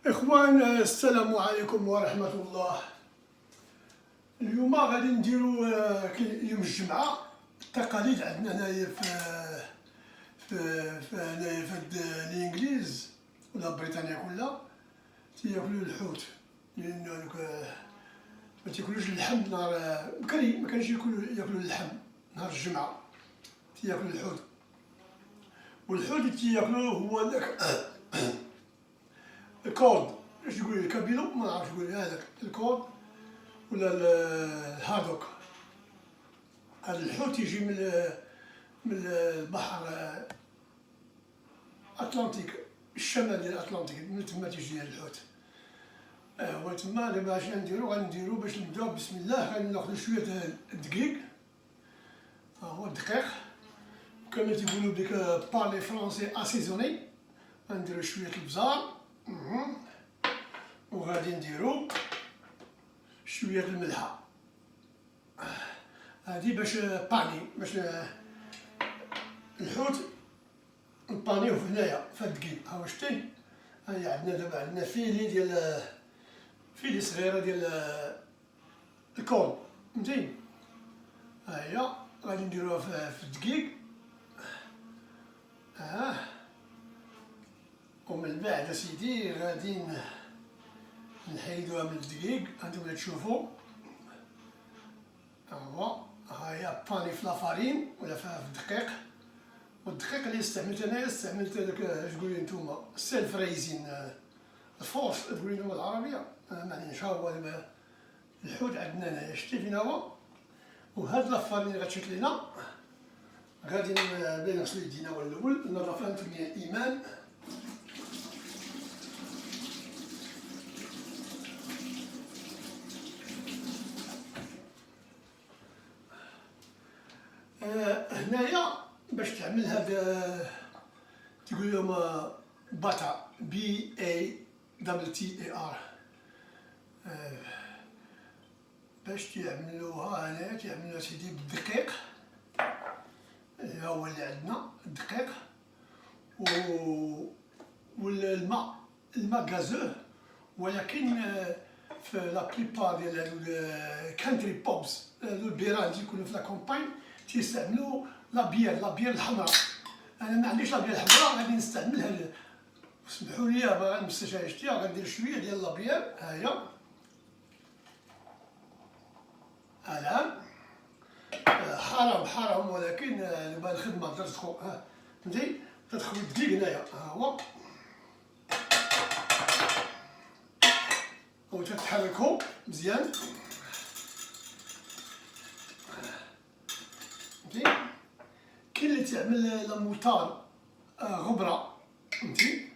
إخوان، السلام عليكم ورحمة الله. اليوم غادي نديرو يوم الجمعة. التقاليد عندنا هنايا هنايا في الإنجليز ولا بريطانيا كلها تياكلو الحوت، لأن هادوك ما تياكلوش اللحم نهار بكري، ما كانش ياكلو اللحم نهار الجمعة، تياكلو الحوت. والحوت اللي تياكلوه هو داك الكود، اش تقول الكابيلو، ما نعرفش نقول هذاك الكود ولا الهادوك. هذا الحوت يجي من البحر الأطلنطيك، الشمال ديال الأطلنطيك، من تما تيجي هذا الحوت. هو تما دابا اش غنديرو باش نبداو. بسم الله. غادي ناخدو شوية الدقيق، ها هو الدقيق كما تيقولو بديك بارلي فرونسي اسيزوني. غنديرو شوية البزار، وغادي نديرو شوية الملحة، هادي باش باني، باش الحوت نبانيوه هنايا في الدقيق. ها شتي، هاهي عندنا دابا عندنا فيلي صغيرة ديال الكول، فهمتي. هاهي غادي نديروها في الدقيق، ومن بعد اسيدي غادي نحيدوها من الدقيق. هانتوما تشوفو، هو هاهي باني في لافارين ولا في الدقيق. والدقيق اللي استعملت انايا، استعملت هذاك اش تقولي نتوما السيلف رايزين، الفورس تقولي نتوما بالعربية، معليش. ها هو دابا الحوت عندنا هنايا، شتي فين هو. وهاد لافارين اللي غتشوف لينا غادي نبدا نغسلو يدينا. هو الاول نظف انتم يا ايمان. هنايا باش تعمل هاد تقول لهم باتر، بي اي دبل تي اي ار. باش تعملوها هنايا تعملوها سيدي بالدقيق، هذا هو اللي عندنا الدقيق والماء، الماء غازوه. ولكن في لا بليبار ديال هادو الكانتري بوبس، هادو البيران اللي يكونوا في لا كومباين تيستعملوا لابيير الحمراء. انا ما عنديش لابيير الحمراء، غادي نستعملها. سمحوا لي ما غنمسش شتي، غندير شويه ديال لابيير. هاهي الان حرام، ولكن دابا الخدمه تدخل، فهمتي، تدخل الدقيق هنايا. ها هو وتتحركو مزيان، فهمتي. كاين اللي تعمل لاموطار غبره، فهمتي،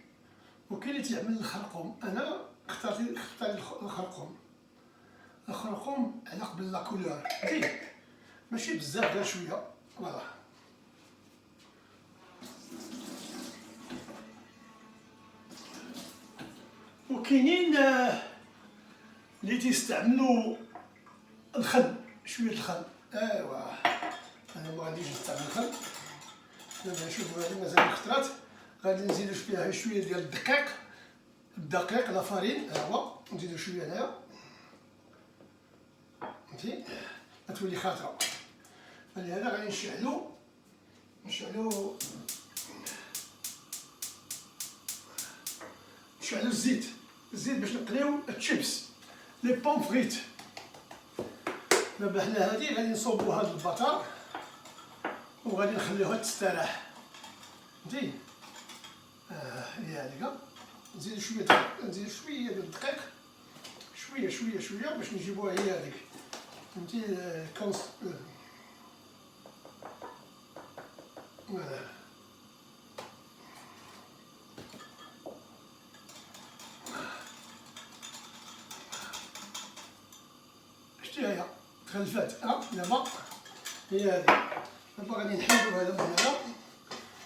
وكاين اللي تعمل الخرقوم. انا اختار الخرقوم على قبل لا كولور، فهمتي، ماشي بزاف، غير شويه، فوالا. وكاينين اللي تيستعملوا الخل، شويه الخل. ايوا انا ما غاديش نستعمل الخل. دابا نشوفوا هذه مازال خطرات، غادي نزيدو فيها شويه ديال الدقيق لا فارين. ها هو نزيدو شويه هنايا، فهمتي، غتولي خاطره. فلهذا غادي نشعلو الزيت باش نقليو الشيبس، لي بوم فريت. دابا حنا هادي غادي نصوبو هاد البطر وغادي نخليوها تستراح، فهمتي. هي هاديك. نزيدو شويه ديال الدقيق، شويه باش نجيبوها هي هاديك، فهمتي. فوالا. شتي هي تخلفات. دابا هي هادي. دابا غادي نحيدو هذا من هنا،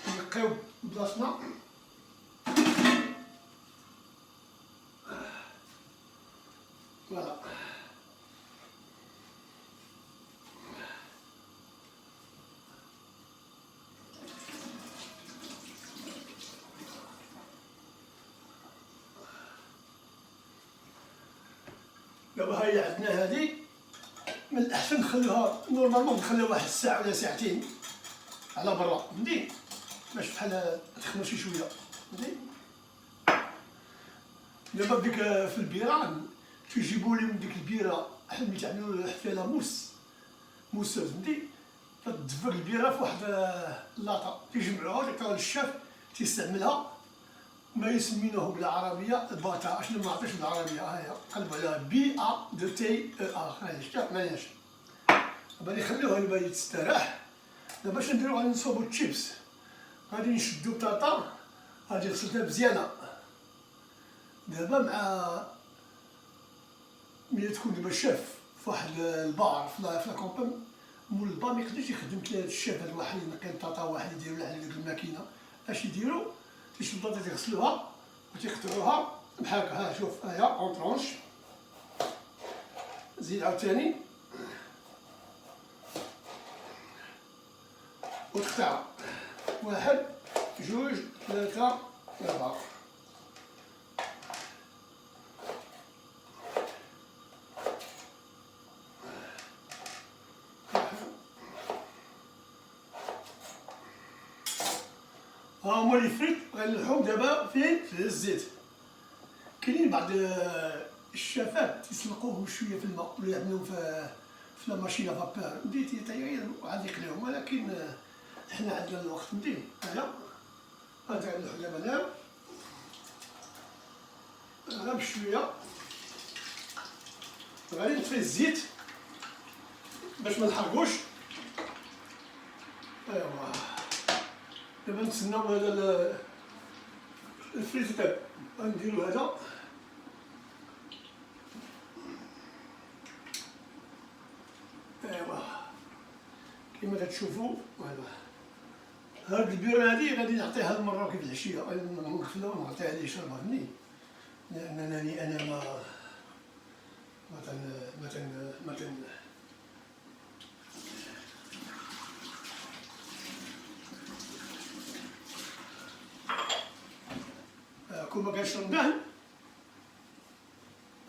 نبقيو بلاصتنا. فوالا. دابا هي عندنا هادي، من الأحسن نخلوها نورمالمون نخليها واحد الساعة ولا ساعتين على برا، فهمتي، باش بحال تخمر شي شوية، فهمتي. دابا ديك في البيرة تيجيبو لي من ديك البيرة حنا تعملو فيها لا موسوز، فهمتي، تدفق البيرة في واحد اللاطة، تيجمعوها تعطيوها للشاف تيستعملها، ما يسمينوه بالعربية الباتا، اشنو ما عرفتش بالعربية، ها هي قلبوا عليها بي ا دو تي او ا، ها هي شتا معليش، دابا نخليوها لبا تستراح. دابا باش نديرو غادي نصوبو الشيبس، غادي نشدو بطاطا، هادي غسلتها مزيانة، دابا مع ملي تكون دابا شاف في واحد البار في لاكومبام، مول البار ميقدرش يخدم ثلاثة الشاف، هاد واحد ينقي البطاطا واحد يديرو على ديك الماكينة، اش يديرو تيشدو البطاطا تيغسلوها وتيقطعوها بحال هكا، ها شوف هاهي اون طرونش، زيد عاوتاني وتقطعها، واحد جوج ثلاثة أربعة، ها هما لي فريت غنلوحهم دابا فين؟ في الزيت. كاينين بعض الشافات تيسلقوهم شويه في الماء ولا يعملوهم في لا ماشينه فابور، بديتي تيغير وعاد يقليهم، ولكن حنا عندنا الوقت ندير، هاهي هذا غنلوحو دابا هنا غير بشويه، غادي نطفي الزيت باش ما نحرقوش، ايوا دابا نتسناو هذا الفريت يطيب، غنديرو هذا ايوا كيما كتشوفوا، هاد البيرة هادي غادي نعطيها المرة كيف العشية، غادي نغفلها ونعطيها ليه يشربها، فهمتني، لأنني أنا ما كون ما كنشرب به،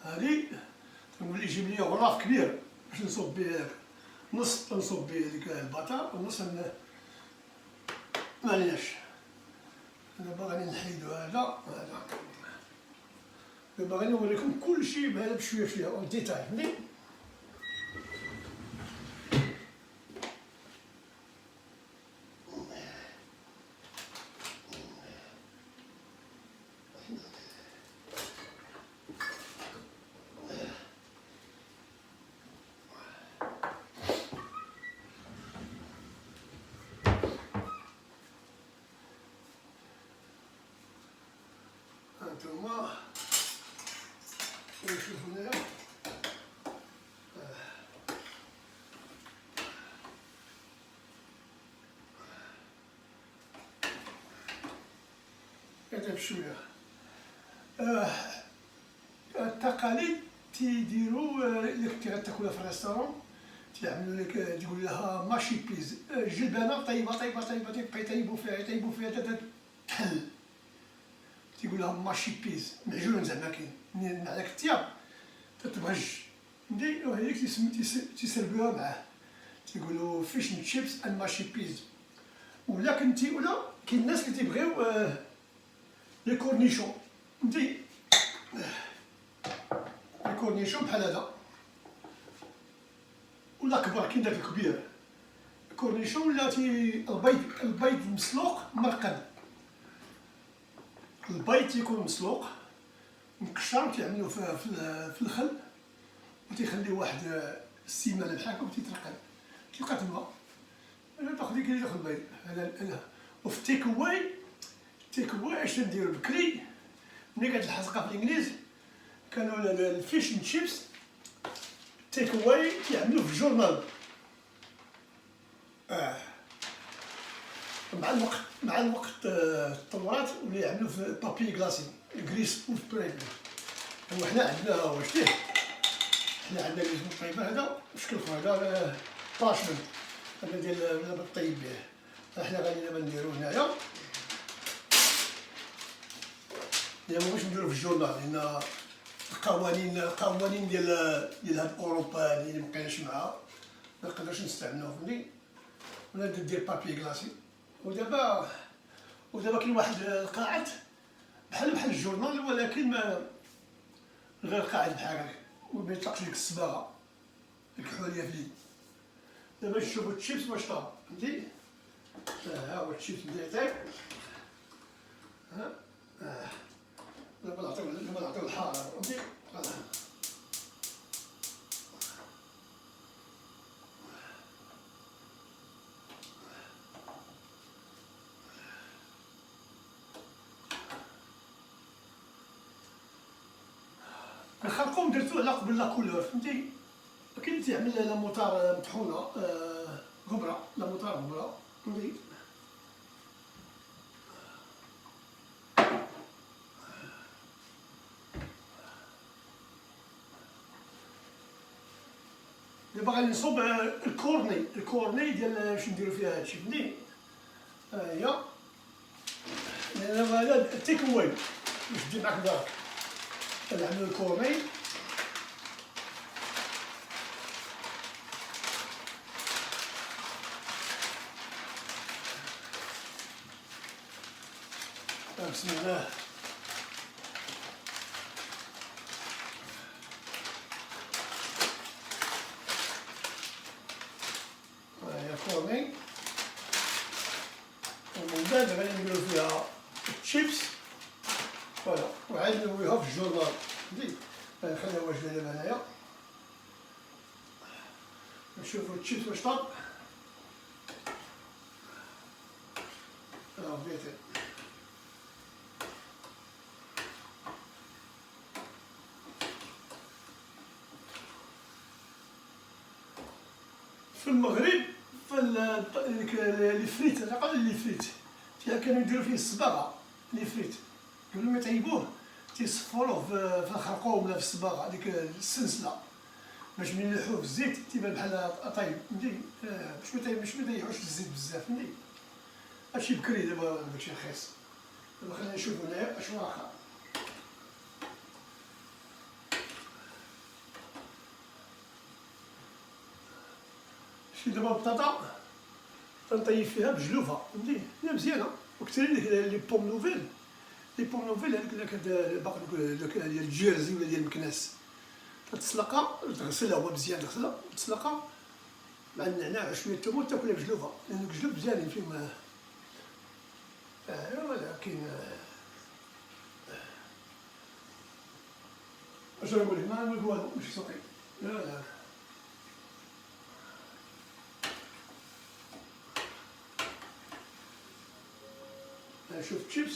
هادي تنقول يجيب لي غراف كبير باش نصوب به، نص نصوب به ديك البطاط ونص معليش. دابا غادي نحيدو هذا، دابا غادي نوريكم كلشي بهذا بشويه بشويه اون ديتاي، فهمتي. هانتوما نشوفو هنايا، هذا بشويه. التقاليد تيديرو إلا كنتي غتاكلها في الريستورون تيعملو لك تقول لها ماشي بيز، جلبانه طيبه طيبه طيبه تيبقى يطيبو فيها حتى تحل، تيقول لها ماشي بيز، معجون زعما كاين، مع داك الطياب تتبهج، فهمتي، وهذيك تيسربوها معاه، تيقولو فيش اند شيبس اند ماشي بيز. ولا كنتي ولا كاين الناس اللي تيبغيو لي كورنيشون، فهمتي، لي كورنيشون بحال هذا، ولا كبر كاين داك الكبير، الكورنيشون ولا البيض مسلوق مرقد، البيض تيكون مسلوق مكشر، تيعملوه في الخل وتيخليه واحد السيمانه بحال هكا وتيترقد، تيبقى تما، انا تاخذ ديك اللي تاخذ البيض هذا. وفي التيك واي اش نديرو بكري ملي كتلحقها في الانجليز، كانوا الفيش اند شيبس تيك واي يعملوه في الجورنال، مع الوقت تطورات ولا يعملوه في بابي كلاسي غريس بوف بريد. وحنا عندنا واش فيه، حنا عندنا اللي اسمو الطيبه هذا بشكل اخر، هذا باشمنت هذا ديال الطيب به، حنا غادي دابا نديرو هنايا، دابا باش نديرو في الجورنال، لان القوانين ديال هاد اوروبا اللي مبقيناش معاها، منقدروش نستعملوها فهمتي، ولا دير بابي كلاسي. ودابا كاين واحد القاعد بحال الجورنال، ولكن ما غير قاعد بحال هكاك، وما يطلقش ديك الصباغه ديك الحوليه في اليد. دابا نشوفو التشيبس واش طاب فهمتي. ها هو التشيبس بدا يطيب. دابا نعطيو الحراره فهمتي. الخرقوم درتو على قبل لا كولور فهمتي. كاين اللي تيعمل لا موطار مطحونه غبره، لا موطار غبره فهمتي. دابا غادي نصوب الكورني ديال باش نديرو فيها هادشي فهمتي. ها هي دابا هذا التيك اواي باش تجي معاك دارك، نعملو الكورني. بسم الله. ها هي الكورني، ومن بعد غادي نديرو فيها الشيبس فوالا، وعاد نويوها في الجورنال فهمتي. نخليها واجده دابا هنايا، نشوفو الشيبس واش طاب. بديتي في المغرب لي فريت، على الاقل لي فريت كانوا يديروا فيه الصباغه. لي فريت قبل ما يطيبوه تيصفروه في الخرقوم ولا في الصباغه، هذيك السلسله، باش ملي يلوحوه في الزيت تيبان بحال طايب فهمتي. باش ما يضيعوش الزيت بزاف فهمتي. هادشي بكري دابا داكشي رخيص. دابا خلينا نشوفو هنايا اشنو واقع. شي دابا بطاطا تنطيب فيها بجلوفه فهمتي، هي مزيانه. وكثير لي بوم نوفيل، هذيك باقي ديال الجيرزي ولا ديال مكناس، تسلقها تغسلها هو مزيان، تغسلها وتسلقها مع النعناع وشويه الثوم وتاكلها بجلوفه، لان الجلوف مزيانين فيهم. ولكن اش نقول لك، ما نقول والو ماشي صافي. لا شوف الشيبس.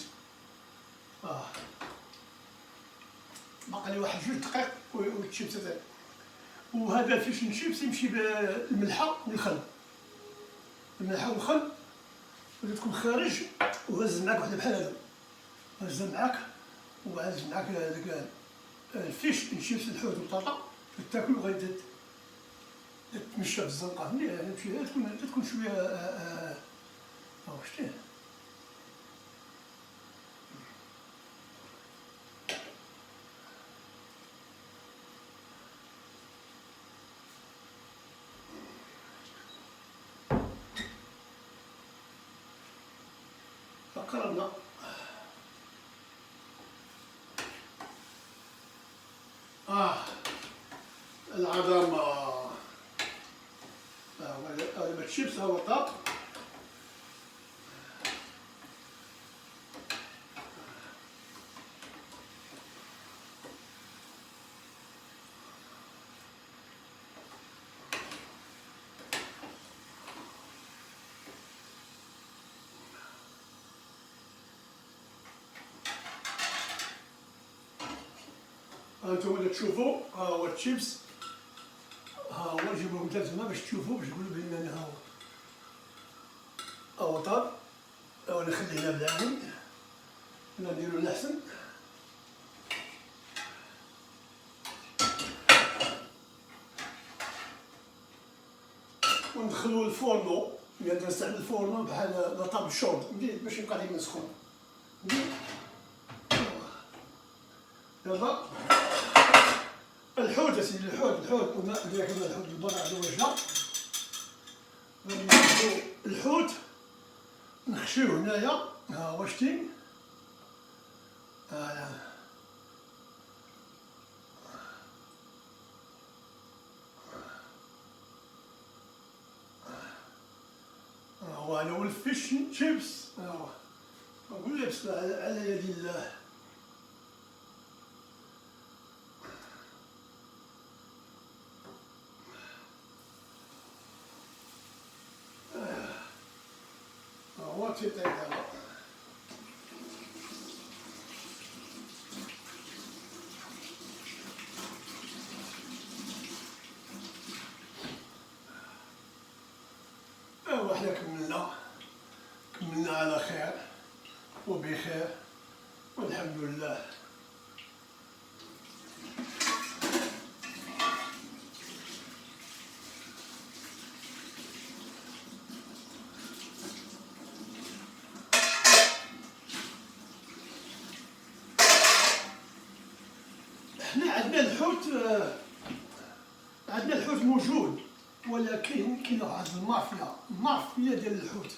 باقي لي واحد 2 دقائق والشيبس تاعي. وهذا الفيش الشيبس يمشي بالملحه والخل، الملحه والخل، ولا تكون خارج وهز معاك وحده بحال هذا، هز معاك وعز معاك هذاك الفيش الشيبس الحوت والبطاطا، تاكل وغادي تمشى في الزنقه فهمتي. تمشي تكون شويه شتيه. فقربنا العظام. هذا الشيبس هو طاب. هانتوما تشوفوا ها هو الشيبس، ها هو نجيبوهم حتى تما باش تشوفوا، باش تقولوا بلي ها هو طاب. ها نخليه هنا بالعين ولا نديرو الأحسن. وندخلو الفورنو، يعني نستعمل الفورنو بحال لا طاب شورد باش يبقى ديما سخون. دابا الحوت اسيدي، الحوت والماء ديالك الحوت بالبرع هذا وجهه. غادي ناخذو الحوت نخشيوه هنايا، ها هو شتي، ها هو هذا هو الفيش شيبس، ها هو لابس على يد الله. هو تيطيب دابا. ايوا حنا كملنا على خير وبخير والحمد لله. حنا عندنا الحوت، عندنا الحوت موجود، ولكن كاين واحد المافيا ديال الحوت،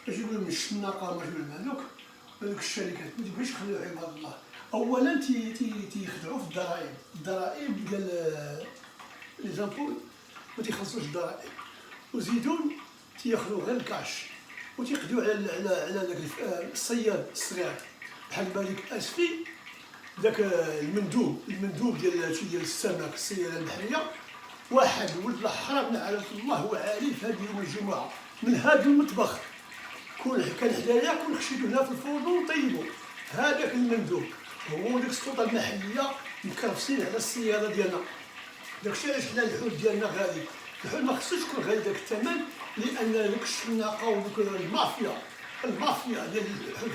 اش يقولوا من الشناقه ما يقولوا هذوك الشركات ما تبغيش يخليو عباد الله. اولا تيخدعوا في الضرائب ديال لي زامبول ما تيخلصوش الضرائب، وزيدون تياخذوا غير الكاش وتيقضيو على داك الصياد الصغير بحال بالك اسفي، داك المندوب ديال السمك السيارة البحرية. واحد ولد الحرام نعلم الله هو عالي في هذه يوم الجمعة من هذا المطبخ، كان حدايا كون خشيتو هنا في الفرن ونطيبو. هذاك المندوب هو ديك السلطة المحلية مكرفسين على السيارة ديالنا. داكشي علاش حنا الحوت ديالنا غالي، الحوت ما خصوش يكون غالي داك الثمن، لأن داك الشناقة ودوك المافيا ديال الحوت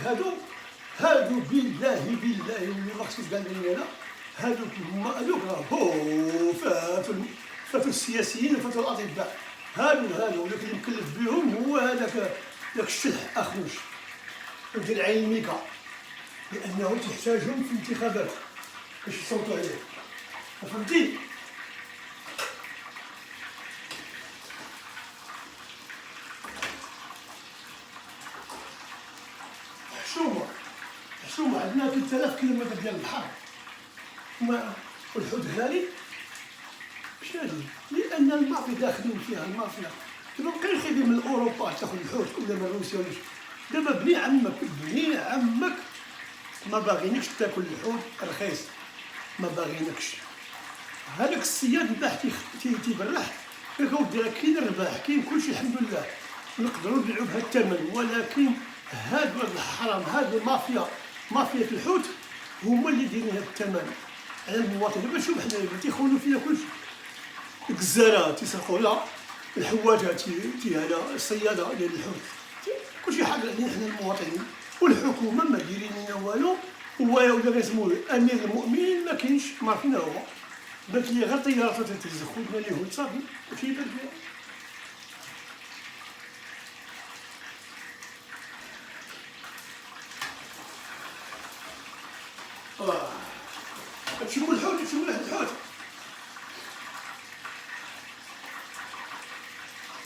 هادو بالله واللي ما خصوش كاع مني انا، هادوك هو فاتوا السياسيين وفاتوا الاطباء، هادو اللي مكلف بهم هو داك الشلح اخوش وديال عين الميكا، لانه تحتاجهم في الانتخابات باش يصوتوا عليه، فهمتي؟ حشومة عندنا 3000 كيلومتر ديال البحر، والحوت غالي. شادي لان المافيا داخلين فيها، المافيا دابا مابقايش خايبين من اوروبا تاخذ الحوت ولا من روسيا ولا دابا بني عمك ما باغينكش تاكل الحوت رخيص، ما باغينكش. هذاك الصياد الباح تيبرح ياك اودي راه كاين الرباح كاين كلشي الحمد لله نقدروا نبيعوا بهذا الثمن، ولكن هاد الحرام هاد مافيا الحوت هما اللي دايرين هاد الثمن على المواطن. دابا شوف حنا تيخونوا فينا كلشي، الجزاره تيسرقوا لها، الحواجه هذا الصياده ديال الحوت، كلشي حاجه علينا حنا المواطنين، والحكومه ما دايرين لنا والو. ولا كيسموه امير المؤمنين ما كاينش، ما عرفنا هو بانت لي غير طيارات تتهز خدنا اليهود صافي ماشي يبان فيها. تشموا الحوت، تشموا ريحة الحوت.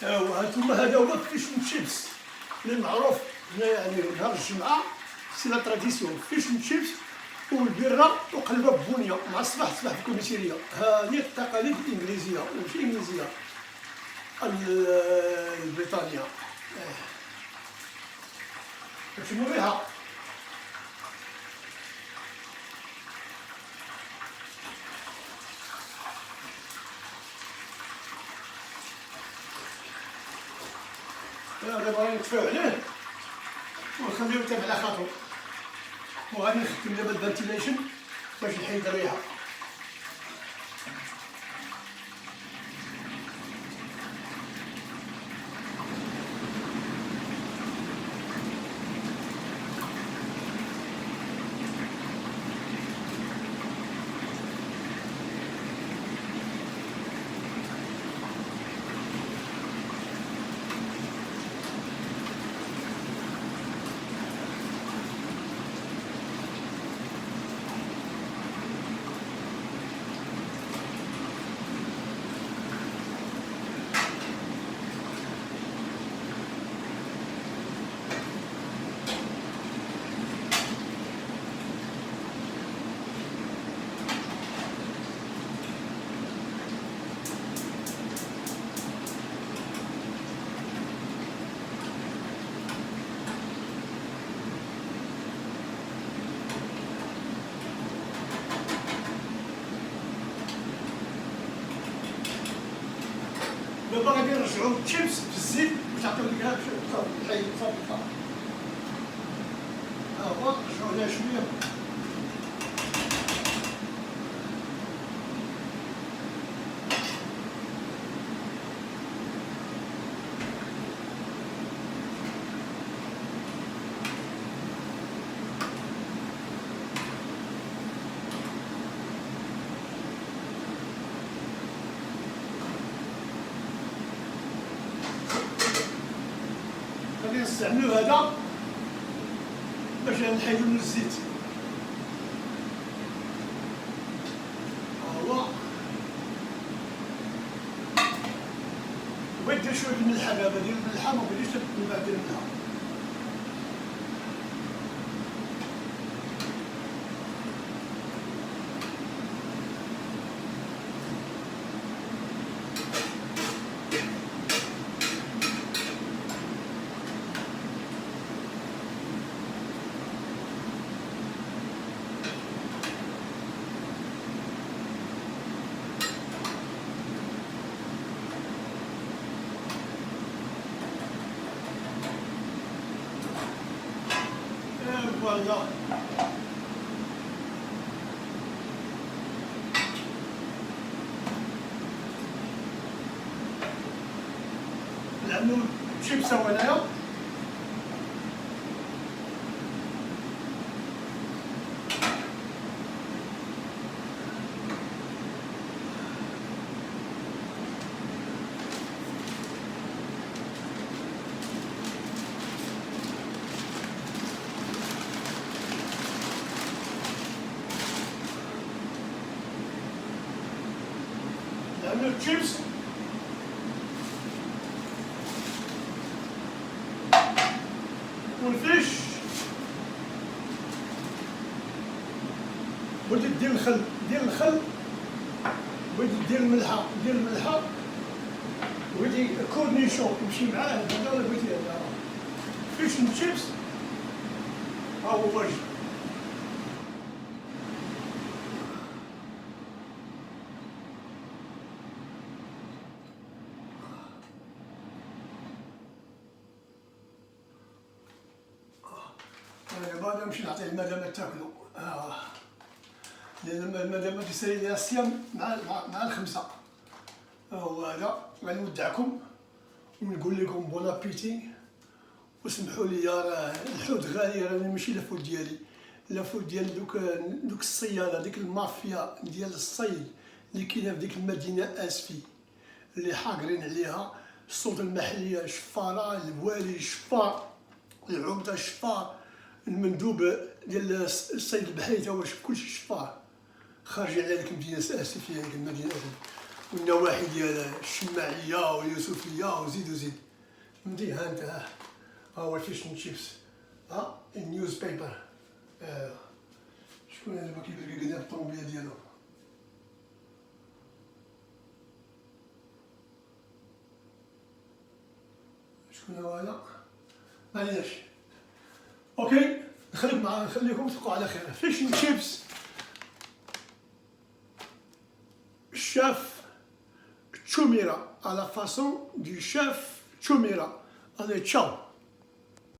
ايوا هانتوما هذا هو فيش شيبس اللي معروف هنا، يعني نهار الجمعة سي لا تراديسيون، فيش شيبس والبيرة وقلبة ببونية مع الصباح في الكوميسيرية. هذه التقاليد الإنجليزية وماشي الإنجليزية، البريطانية. تشموا الريحة. دابا غادي نطفيو عليه ونخليوه يطيب على خاطرو، وغادي نختم دابا الفنتيليشن باش نحيد الريحة. دابا غادي نرجعو الشيبس في الزيت باش نعطيو لك الحي الفابريكا. ها هو نرجعو عليها شويه. غادي نستعملو هذا باش نحيدو من الزيت. ها هو بغيت دير شويه الملحه دابا، دير الملحه ما بغيتيش من بعد دير الملحه. فوالا نعملو شيبس هو هنايا. نعملو الشيبس والفيش. بغيتي دير الخل دير الخل، بغيتي دير الملحه دير الملحه، بغيتي كورنيشون يمشي معاه هذا ولا بغيتي هذا. فيش الشيبس ها هو واجد. دابا نمشي نعطيه المدام تاكلو. لأن المدام تسالي ليها الصيام مع الخمسة. هو هذا غنودعكم ونقول لكم بون ابيتي، وسمحوا لي راه الحوت غالي، راه ماشي لافوت ديالي، لافوت ديال دوك الصيادة، ديك المافيا ديال الصيد اللي كاينه في ديك المدينة اسفي اللي حاقرين عليها. السلطة المحلية شفارة، الوالي شفار، العمدة شفار، المندوب ديال الصيد البحري تا هو كلشي شفار، خارجين على ديك المدينة اسفي، ديك المدينة والنواحي ديال الشماعية واليوسفية وزيد وزيد. فهمتي؟ ها انت ها هو الفيش اند شيبس، ها النيوز بيبر. شكون هذا كيبان قدام الطوموبيله ديالو؟ شكون هو هذا؟ معليش. اوكي نخليكم تبقوا على خير. فيش اند شيبس الشاف تشوميرا على فاسون دو شاف تشوميرا. Allez, ciao!